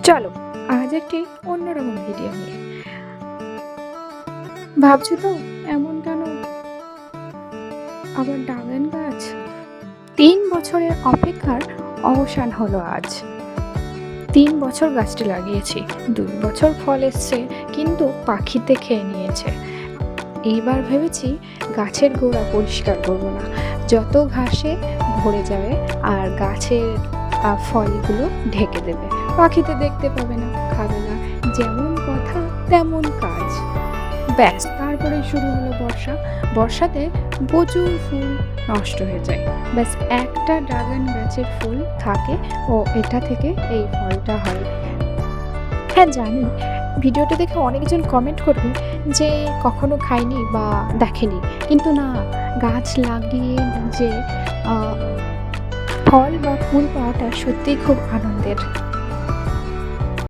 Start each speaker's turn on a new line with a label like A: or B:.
A: চলো আজ একটি অন্যরকম ভিডিও নিয়ে। ভাবছো তো এমন কেন আবার ড্রাগন গাছ? 3 বছরের অপেক্ষার অবসান হলো আজ। 3 বছর গাছটি লাগিয়েছি, 2 বছর ফল এসছে, কিন্তু পাখিতে খেয়ে নিয়েছে। এইবার ভেবেছি গাছের গোড়া পরিষ্কার করবো না, যত ঘাসে ভরে যাবে আর গাছের ফলগুলো ঢেকে দেবে, পাখিতে দেখতে পাবে না, খাবে না। যেমন কথা তেমন কাজ। ব্যাস, তারপরে শুরু হলো বর্ষা। বর্ষাতে প্রচুর ফুল নষ্ট হয়ে যায়, ব্যাস একটা ড্রাগন গাছের ফুল থাকে ও এটা থেকে এই ফলটা হয়। হ্যাঁ জানি, ভিডিওটা দেখে অনেকজন কমেন্ট করবে যে কখনো খায়নি বা দেখেনি, কিন্তু না, গাছ লাগিয়ে নিজে ফল বা ফুল পাওয়াটা সত্যিই খুব আনন্দের।